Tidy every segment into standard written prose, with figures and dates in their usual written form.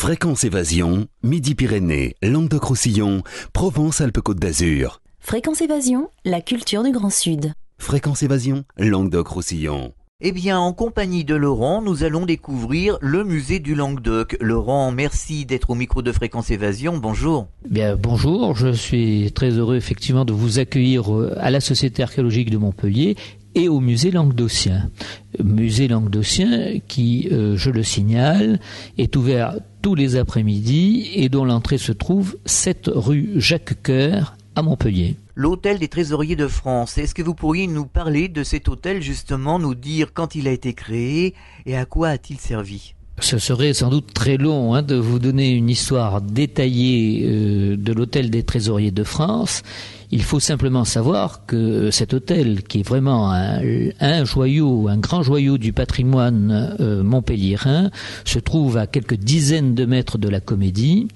Fréquence Évasion, Midi-Pyrénées, Languedoc-Roussillon, Provence-Alpes-Côte d'Azur. Fréquence Évasion, la culture du Grand Sud. Fréquence Évasion, Languedoc-Roussillon. Eh bien, en compagnie de Laurent, nous allons découvrir le musée du Languedoc. Laurent, merci d'être au micro de Fréquence Évasion. Bonjour. Bien, bonjour. Je suis très heureux effectivement de vous accueillir à la Société archéologique de Montpellier et au musée languedocien. Musée languedocien qui, je le signale, est ouvert tous les après-midi et dont l'entrée se trouve 7 rue Jacques-Cœur à Montpellier. L'hôtel des Trésoriers de France. Est-ce que vous pourriez nous parler de cet hôtel, justement, nous dire quand il a été créé et à quoi a-t-il servi ? Ce serait sans doute très long de vous donner une histoire détaillée de l'hôtel des Trésoriers de France. Il faut simplement savoir que cet hôtel, qui est vraiment un joyau, un grand joyau du patrimoine montpelliérain, se trouve à quelques dizaines de mètres de la Comédie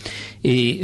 et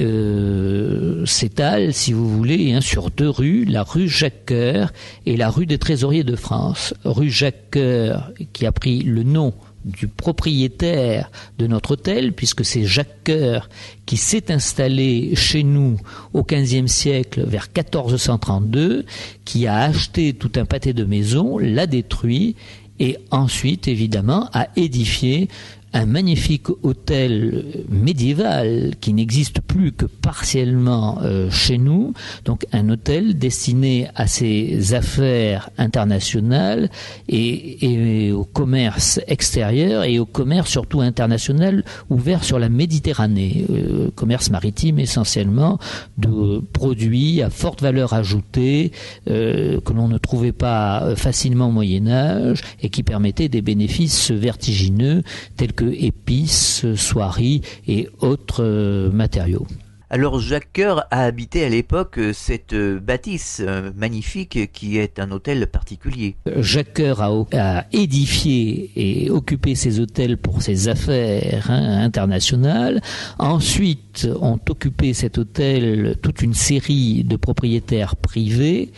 s'étale, si vous voulez, sur 2 rues, la rue Jacques-Cœur et la rue des Trésoriers de France. Rue Jacques-Cœur qui a pris le nom du propriétaire de notre hôtel, puisque c'est Jacques Cœur qui s'est installé chez nous au XVe siècle vers 1432, qui a acheté tout un pâté de maisons, l'a détruit et ensuite évidemment a édifié un magnifique hôtel médiéval qui n'existe plus que partiellement chez nous, donc un hôtel destiné à ses affaires internationales et au commerce extérieur et au commerce surtout international ouvert sur la Méditerranée, commerce maritime essentiellement de produits à forte valeur ajoutée que l'on ne trouvait pas facilement au Moyen-Âge et qui permettaient des bénéfices vertigineux tels que épices, soieries et autres matériaux. Alors Jacques Cœur a habité à l'époque cette bâtisse magnifique qui est un hôtel particulier. Jacques Cœur a édifié et occupé ces hôtels pour ses affaires internationales. Ensuite ont occupé cet hôtel toute une série de propriétaires privés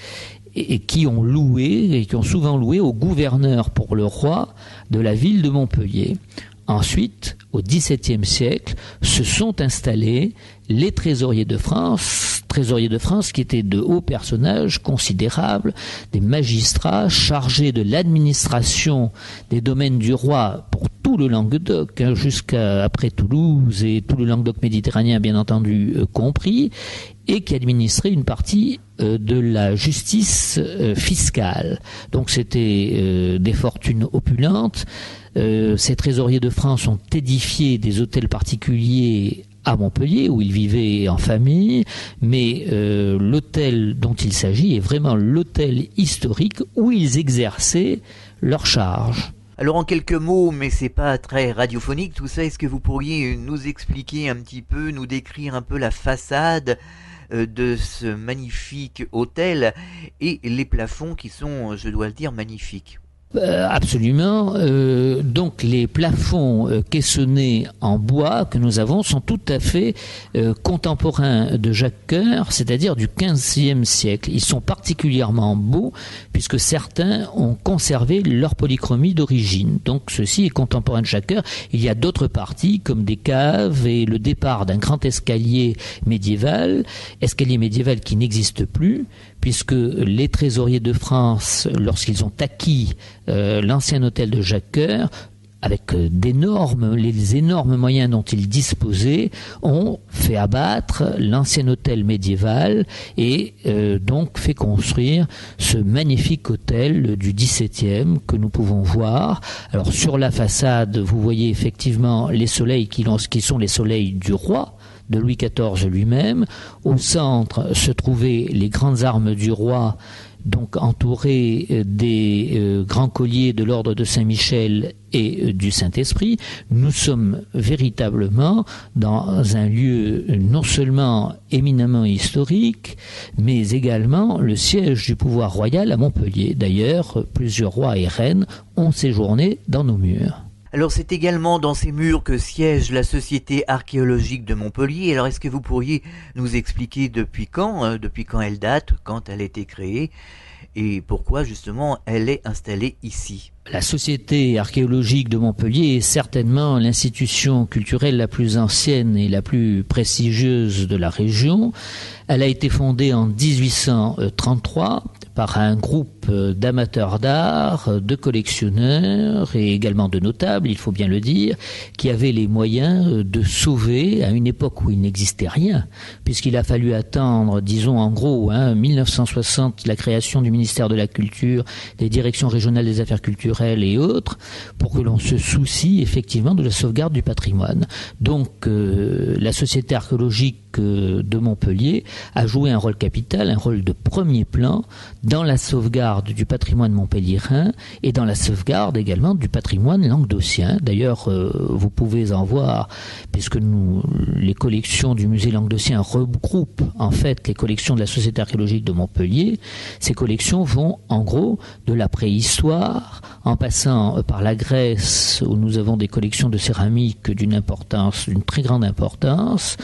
et qui ont loué, et qui ont souvent loué au gouverneur pour le roi de la ville de Montpellier. Ensuite, au XVIIe siècle, se sont installés les trésoriers de France qui étaient de hauts personnages considérables, des magistrats chargés de l'administration des domaines du roi pour tout le Languedoc, jusqu'à après Toulouse et tout le Languedoc méditerranéen bien entendu compris, et qui administraient une partie de la justice fiscale. Donc c'était des fortunes opulentes. Ces trésoriers de France ont édifié des hôtels particuliers à Montpellier où ils vivaient en famille, mais l'hôtel dont il s'agit est vraiment l'hôtel historique où ils exerçaient leurs charges. Alors en quelques mots, mais c'est pas très radiophonique tout ça, est-ce que vous pourriez nous expliquer un petit peu, nous décrire un peu la façade de ce magnifique hôtel et les plafonds qui sont, je dois le dire, magnifiques? Absolument. Donc les plafonds caissonnés en bois que nous avons sont tout à fait contemporains de Jacques Cœur, c'est-à-dire du XVe siècle. Ils sont particulièrement beaux puisque certains ont conservé leur polychromie d'origine. Donc ceci est contemporain de Jacques Cœur. Il y a d'autres parties comme des caves et le départ d'un grand escalier médiéval qui n'existe plus puisque les trésoriers de France, lorsqu'ils ont acquis l'ancien hôtel de Jacques Cœur, avec les énormes moyens dont ils disposaient, ont fait abattre l'ancien hôtel médiéval et donc fait construire ce magnifique hôtel du XVIIe que nous pouvons voir. Alors sur la façade, vous voyez effectivement les soleils qui sont les soleils du roi, de Louis XIV lui-même. Au centre se trouvaient les grandes armes du roi, donc entourées des grands colliers de l'ordre de Saint-Michel et du Saint-Esprit. Nous sommes véritablement dans un lieu non seulement éminemment historique, mais également le siège du pouvoir royal à Montpellier. D'ailleurs, plusieurs rois et reines ont séjourné dans nos murs. Alors c'est également dans ces murs que siège la Société archéologique de Montpellier. Alors est-ce que vous pourriez nous expliquer depuis quand elle date, quand elle a été créée et pourquoi justement elle est installée ici ? La Société archéologique de Montpellier est certainement l'institution culturelle la plus ancienne et la plus prestigieuse de la région. Elle a été fondée en 1833 par un groupe d'amateurs d'art, de collectionneurs et également de notables, il faut bien le dire, qui avaient les moyens de sauver à une époque où il n'existait rien, puisqu'il a fallu attendre, disons en gros, 1960, la création du ministère de la Culture, des directions régionales des affaires culturelles et autres, pour que l'on se soucie effectivement de la sauvegarde du patrimoine. Donc la Société archéologique de Montpellier a joué un rôle capital, un rôle de premier plan dans la sauvegarde du patrimoine montpelliérain et dans la sauvegarde également du patrimoine languedocien. D'ailleurs, vous pouvez en voir, puisque les collections du musée languedocien regroupent en fait les collections de la Société archéologique de Montpellier. Ces collections vont en gros de la préhistoire, en passant par la Grèce, où nous avons des collections de céramique d'une très grande importance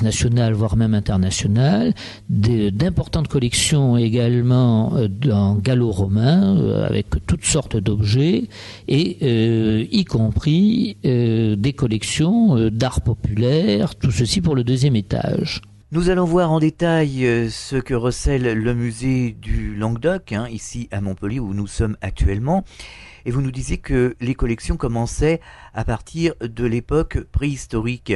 nationale, voire même internationale, d'importantes collections également en gallo-romain, avec toutes sortes d'objets, et y compris des collections d'art populaire, tout ceci pour le deuxième étage. Nous allons voir en détail ce que recèle le musée du Languedoc, ici à Montpellier où nous sommes actuellement. Et vous nous disiez que les collections commençaient à partir de l'époque préhistorique.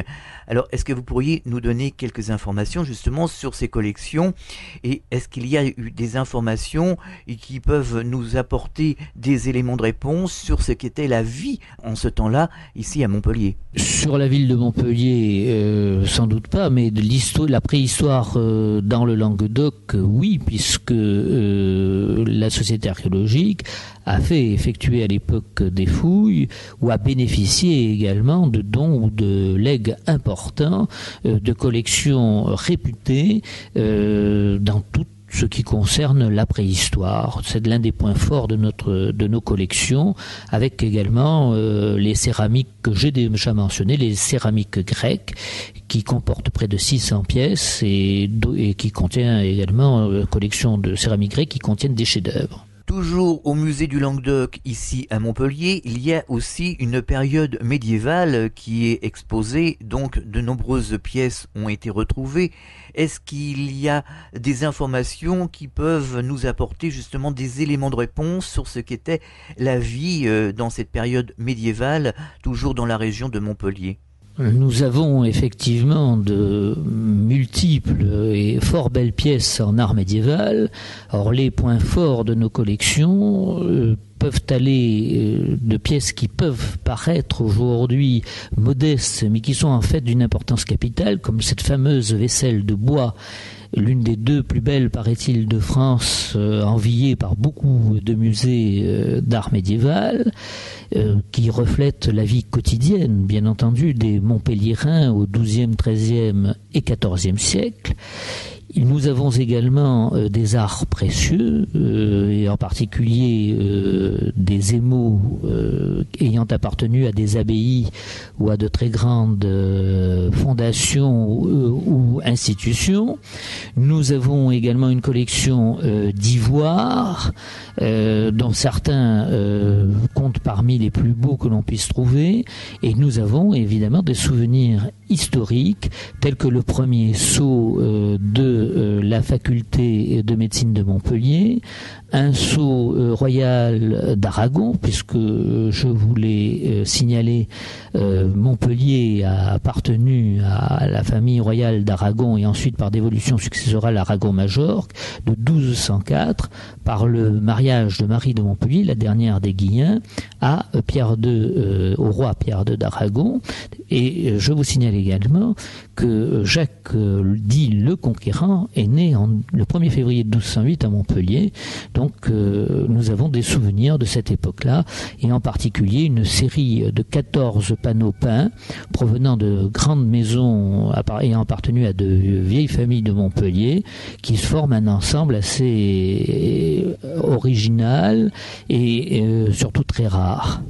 Alors, est-ce que vous pourriez nous donner quelques informations justement sur ces collections ? Et est-ce qu'il y a eu des informations qui peuvent nous apporter des éléments de réponse sur ce qu'était la vie en ce temps-là, ici à Montpellier ? Sur la ville de Montpellier, sans doute pas, mais de la préhistoire dans le Languedoc, oui, puisque la Société archéologique a fait effectuer à l'époque des fouilles ou a bénéficié également de dons ou de legs importants de collections réputées dans tout ce qui concerne la préhistoire. C'est l'un des points forts de nos collections, avec également les céramiques que j'ai déjà mentionnées, les céramiques grecques, qui comportent près de 600 pièces et qui contient également une collection de céramiques grecques qui contiennent des chefs-d'œuvre. Toujours au musée du Languedoc, ici à Montpellier, il y a aussi une période médiévale qui est exposée, donc de nombreuses pièces ont été retrouvées. Est-ce qu'il y a des informations qui peuvent nous apporter justement des éléments de réponse sur ce qu'était la vie dans cette période médiévale, toujours dans la région de Montpellier ? Nous avons effectivement de multiples et fort belles pièces en art médiéval. Or, les points forts de nos collections peuvent aller de pièces qui peuvent paraître aujourd'hui modestes, mais qui sont en fait d'une importance capitale, comme cette fameuse vaisselle de bois, l'une des deux plus belles, paraît-il, de France, enviée par beaucoup de musées d'art médiéval, qui reflète la vie quotidienne, bien entendu, des Montpelliérains au XIIe, XIIIe et XIVe siècle. Nous avons également des arts précieux, et en particulier des émaux ayant appartenu à des abbayes ou à de très grandes fondations ou institutions. Nous avons également une collection d'ivoires, dont certains comptent parmi les plus beaux que l'on puisse trouver, et nous avons évidemment des souvenirs historiques tels que le premier sceau de la faculté de médecine de Montpellier, un sceau royal d'Aragon, puisque je voulais signaler, Montpellier a appartenu à la famille royale d'Aragon et ensuite par dévolution successorale Aragon-Majorque de 1204 par le mariage de Marie de Montpellier, la dernière des Guillains, à Pierre II, au roi Pierre II d'Aragon. Et je vous signale également que Jacques dit le Conquérant est né le 1er février 1208 à Montpellier. Donc nous avons des souvenirs de cette époque-là, et en particulier une série de 14 panneaux peints provenant de grandes maisons ayant appartenu à de vieilles familles de Montpellier, qui forment un ensemble assez original et surtout très rare.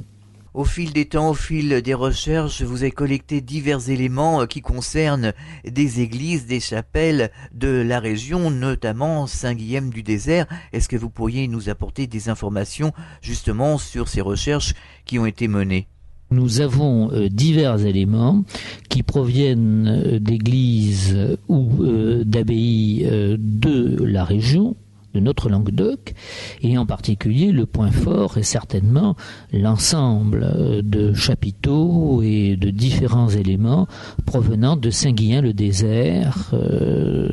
Au fil des temps, au fil des recherches, vous avez collecté divers éléments qui concernent des églises, des chapelles de la région, notamment Saint-Guilhem-du-Désert. Est-ce que vous pourriez nous apporter des informations justement sur ces recherches qui ont été menées ? Nous avons divers éléments qui proviennent d'églises ou d'abbayes de la région, de notre Languedoc, et en particulier le point fort est certainement l'ensemble de chapiteaux et de différents éléments provenant de Saint-Guilhem-le-Désert,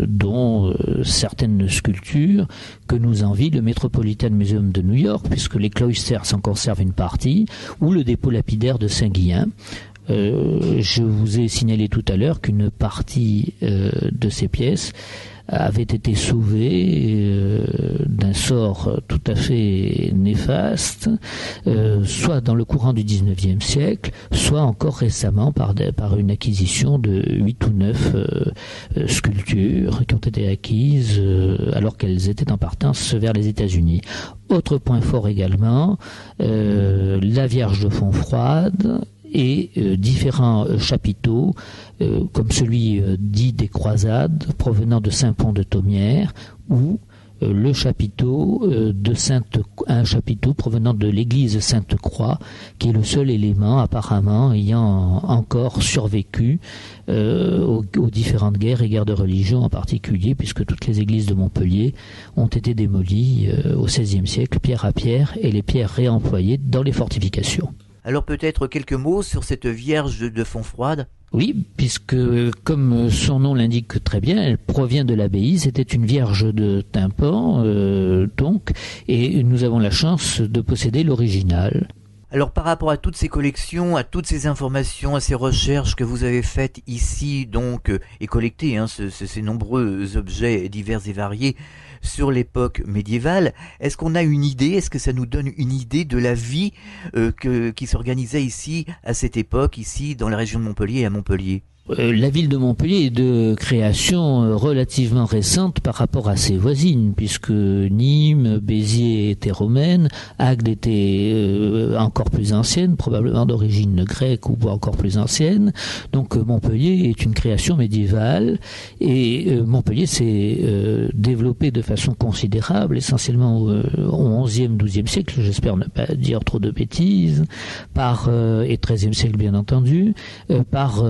dont certaines sculptures que nous envie le Metropolitan Museum de New York, puisque les cloisters s'en conservent une partie, ou le dépôt lapidaire de Saint-Guilhem. Je vous ai signalé tout à l'heure qu'une partie de ces pièces avait été sauvée d'un sort tout à fait néfaste, soit dans le courant du XIXe siècle, soit encore récemment par une acquisition de 8 ou 9 sculptures qui ont été acquises alors qu'elles étaient en partance vers les États-Unis. Autre point fort également, la Vierge de Fontfroide et différents chapiteaux, comme celui dit des Croisades, provenant de Saint-Pont de Thomières, ou le chapiteau un chapiteau provenant de l'église Sainte-Croix, qui est le seul élément apparemment ayant encore survécu aux différentes guerres et guerres de religion en particulier, puisque toutes les églises de Montpellier ont été démolies au XVIe siècle, pierre à pierre, et les pierres réemployées dans les fortifications. Alors peut-être quelques mots sur cette Vierge de Fontfroide ? Oui, puisque comme son nom l'indique très bien, elle provient de l'abbaye, c'était une Vierge de tympan, donc, et nous avons la chance de posséder l'original. Alors par rapport à toutes ces collections, à toutes ces informations, à ces recherches que vous avez faites ici donc et collectées, ces nombreux objets divers et variés sur l'époque médiévale, est-ce qu'on a une idée, est-ce que ça nous donne une idée de la vie qui s'organisait ici à cette époque, ici dans la région de Montpellier et à Montpellier ? La ville de Montpellier est de création relativement récente par rapport à ses voisines, puisque Nîmes, Béziers était romaine, Agde était encore plus ancienne, probablement d'origine grecque ou encore plus ancienne. Donc Montpellier est une création médiévale, et Montpellier s'est développé de façon considérable, essentiellement au XIe, XIIe siècle, j'espère ne pas dire trop de bêtises, et XIIIe siècle bien entendu, par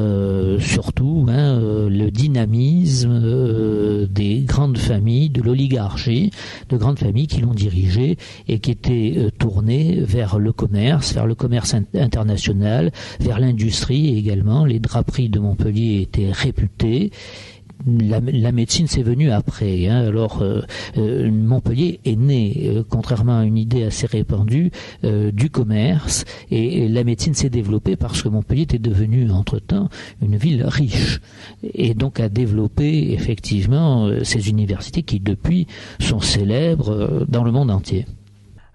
surtout le dynamisme des grandes familles, de l'oligarchie, de grandes familles qui l'ont dirigé et qui étaient tournées vers le commerce international, vers l'industrie également. Les draperies de Montpellier étaient réputées. La médecine c'est venu après. Alors Montpellier est né, contrairement à une idée assez répandue, du commerce, et la médecine s'est développée parce que Montpellier était devenu entre-temps une ville riche, et donc a développé effectivement ces universités qui depuis sont célèbres dans le monde entier.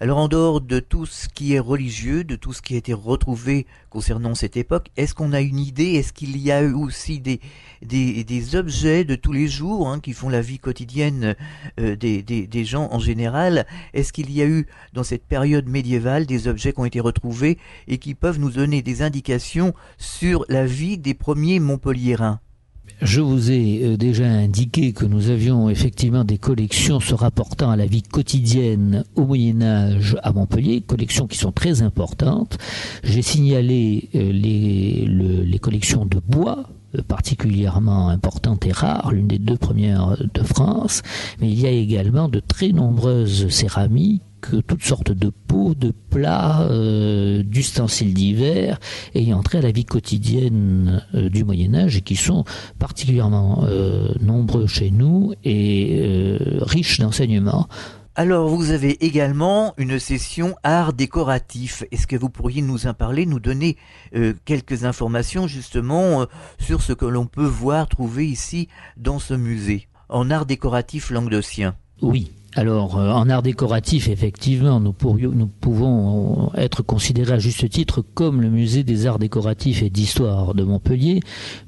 Alors en dehors de tout ce qui est religieux, de tout ce qui a été retrouvé concernant cette époque, est-ce qu'on a une idée, est-ce qu'il y a eu aussi des objets de tous les jours qui font la vie quotidienne des gens en général? Est-ce qu'il y a eu dans cette période médiévale des objets qui ont été retrouvés et qui peuvent nous donner des indications sur la vie des premiers Montpelliérains? Je vous ai déjà indiqué que nous avions effectivement des collections se rapportant à la vie quotidienne au Moyen-Âge à Montpellier, collections qui sont très importantes. J'ai signalé les collections de bois, particulièrement importante et rare, l'une des 2 premières de France, mais il y a également de très nombreuses céramiques, toutes sortes de pots, de plats, d'ustensiles divers ayant trait à la vie quotidienne du Moyen-Âge et qui sont particulièrement nombreux chez nous et riches d'enseignements. Alors, vous avez également une session art décoratif. Est-ce que vous pourriez nous en parler, nous donner quelques informations justement sur ce que l'on peut voir, trouver ici dans ce musée, en art décoratif languedocien? Oui. Alors, en art décoratif, effectivement, nous pouvons être considérés à juste titre comme le musée des arts décoratifs et d'histoire de Montpellier.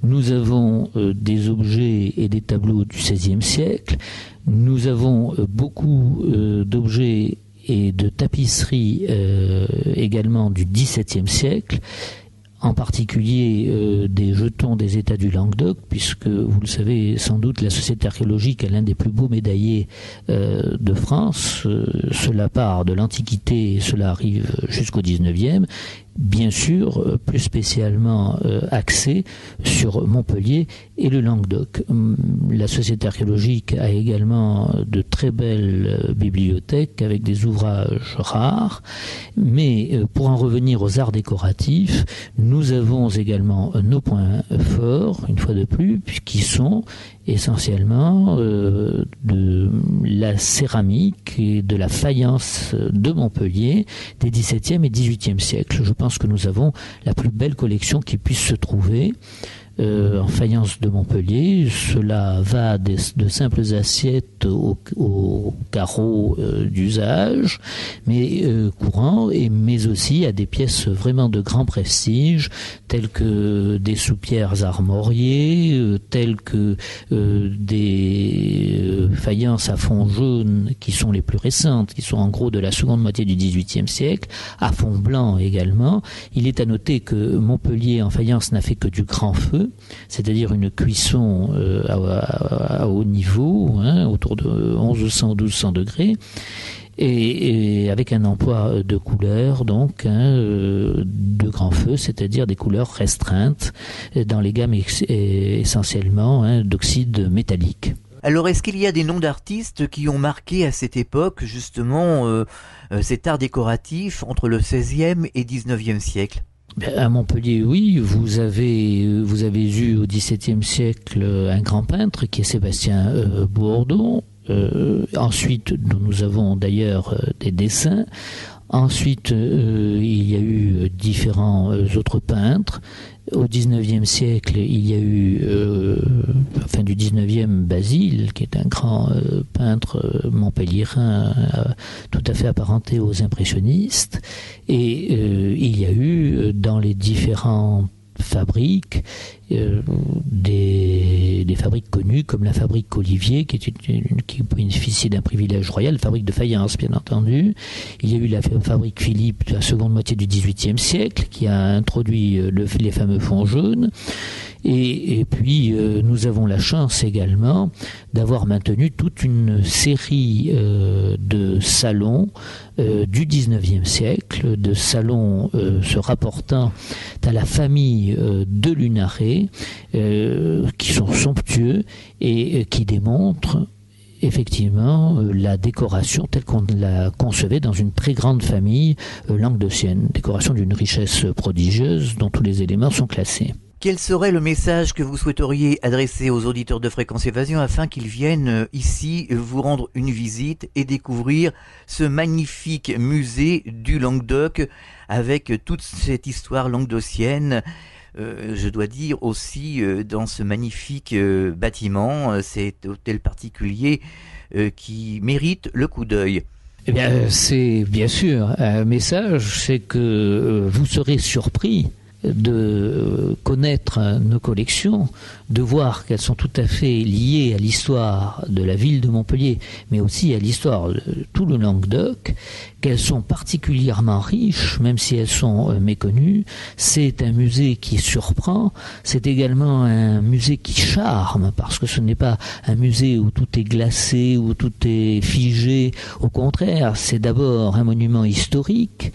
Nous avons des objets et des tableaux du XVIe siècle. Nous avons beaucoup d'objets et de tapisseries également du XVIIe siècle, en particulier des jetons des États du Languedoc, puisque vous le savez sans doute, la Société archéologique a l'un des plus beaux médaillés de France. Cela part de l'Antiquité et cela arrive jusqu'au XIXe. Bien sûr, plus spécialement axé sur Montpellier et le Languedoc. La Société archéologique a également de très belles bibliothèques avec des ouvrages rares, mais pour en revenir aux arts décoratifs, nous avons également nos points forts, une fois de plus, qui sont essentiellement de la céramique et de la faïence de Montpellier des XVIIe et XVIIIe siècles. Je pense que nous avons la plus belle collection qui puisse se trouver en faïence de Montpellier. Cela va de simples assiettes aux carreaux d'usage, mais courants, mais aussi à des pièces vraiment de grand prestige, telles que des soupières armoriées, telles que des faïences à fond jaune qui sont les plus récentes, qui sont en gros de la seconde moitié du XVIIIe siècle, à fond blanc également. Il est à noter que Montpellier en faïence n'a fait que du grand feu, c'est-à-dire une cuisson à haut niveau, autour de 1100 ou 1200 degrés, et avec un emploi de couleurs, donc de grand feu, c'est-à-dire des couleurs restreintes dans les gammes essentiellement d'oxyde métallique. Alors, est-ce qu'il y a des noms d'artistes qui ont marqué à cette époque, justement, cet art décoratif entre le XVIe et XIXe siècle ? À Montpellier, oui, vous avez eu au XVIIe siècle un grand peintre qui est Sébastien Bourdon. Ensuite, nous avons d'ailleurs des dessins. Ensuite, il y a eu différents autres peintres. Au XIXe siècle, il y a eu, fin du XIXe, Basile, qui est un grand peintre montpelliérain, tout à fait apparenté aux impressionnistes. Et il y a eu dans les différentes fabriques des fabriques connues comme la fabrique Olivier qui bénéficiait d'un privilège royal, la fabrique de faïence bien entendu. Il y a eu la fabrique Philippe de la seconde moitié du XVIIIe siècle qui a introduit les fameux fonds jaunes. Et puis nous avons la chance également d'avoir maintenu toute une série de salons du XIXe siècle, de salons se rapportant à la famille de Lunaret, qui sont somptueux et qui démontrent effectivement la décoration telle qu'on la concevait dans une très grande famille languedocienne, décoration d'une richesse prodigieuse dont tous les éléments sont classés. Quel serait le message que vous souhaiteriez adresser aux auditeurs de Fréquence Évasion afin qu'ils viennent ici vous rendre une visite et découvrir ce magnifique musée du Languedoc avec toute cette histoire languedocienne? Je dois dire aussi dans ce magnifique bâtiment, cet hôtel particulier qui mérite le coup d'œil. Eh bien, c'est bien sûr un message, c'est que vous serez surpris de connaître nos collections, de voir qu'elles sont tout à fait liées à l'histoire de la ville de Montpellier, mais aussi à l'histoire de tout le Languedoc, qu'elles sont particulièrement riches, même si elles sont méconnues. C'est un musée qui surprend, c'est également un musée qui charme, parce que ce n'est pas un musée où tout est glacé, où tout est figé. Au contraire, c'est d'abord un monument historique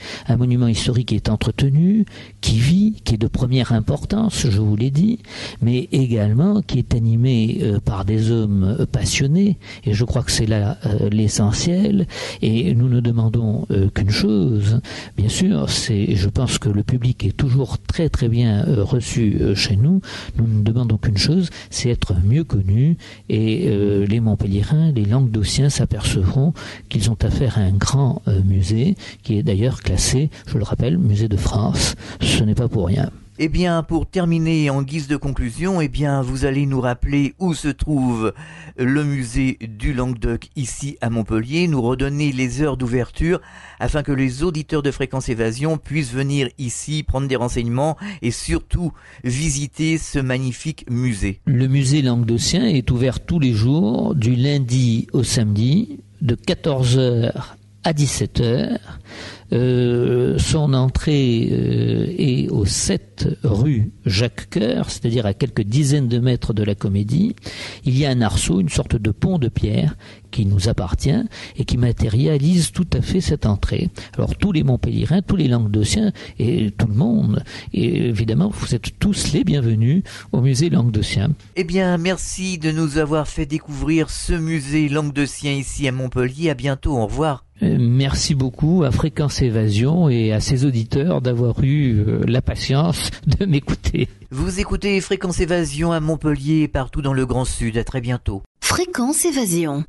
qui est entretenu, qui vit, qui est de première importance, je vous l'ai dit, mais également qui est animé par des hommes passionnés, et je crois que c'est là l'essentiel, et nous ne demandons qu'une chose, bien sûr, je pense que le public est toujours très très bien reçu chez nous, nous ne demandons qu'une chose, c'est être mieux connus, et les Montpelliérains, les Languedociens s'apercevront qu'ils ont affaire à un grand musée, qui est d'ailleurs classé, je le rappelle, musée de France. Ce n'est pas pour rien. Eh bien, pour terminer en guise de conclusion, vous allez nous rappeler où se trouve le musée du Languedoc ici à Montpellier, nous redonner les heures d'ouverture afin que les auditeurs de Fréquence Évasion puissent venir ici prendre des renseignements et surtout visiter ce magnifique musée. Le musée languedocien est ouvert tous les jours, du lundi au samedi, de 14h à 17h. Son entrée est au 7 rue Jacques-Cœur, c'est-à-dire à quelques dizaines de mètres de la Comédie. Il y a un arceau, une sorte de pont de pierre qui nous appartient et qui matérialise tout à fait cette entrée. Alors tous les Montpelliérains, tous les Languedociens et tout le monde, et évidemment vous êtes tous les bienvenus au musée languedocien. Eh bien merci de nous avoir fait découvrir ce musée languedocien ici à Montpellier. À bientôt, au revoir. Merci beaucoup à Fréquence Évasion et à ses auditeurs d'avoir eu la patience de m'écouter. Vous écoutez Fréquence Évasion à Montpellier et partout dans le Grand Sud. À très bientôt. Fréquence Évasion.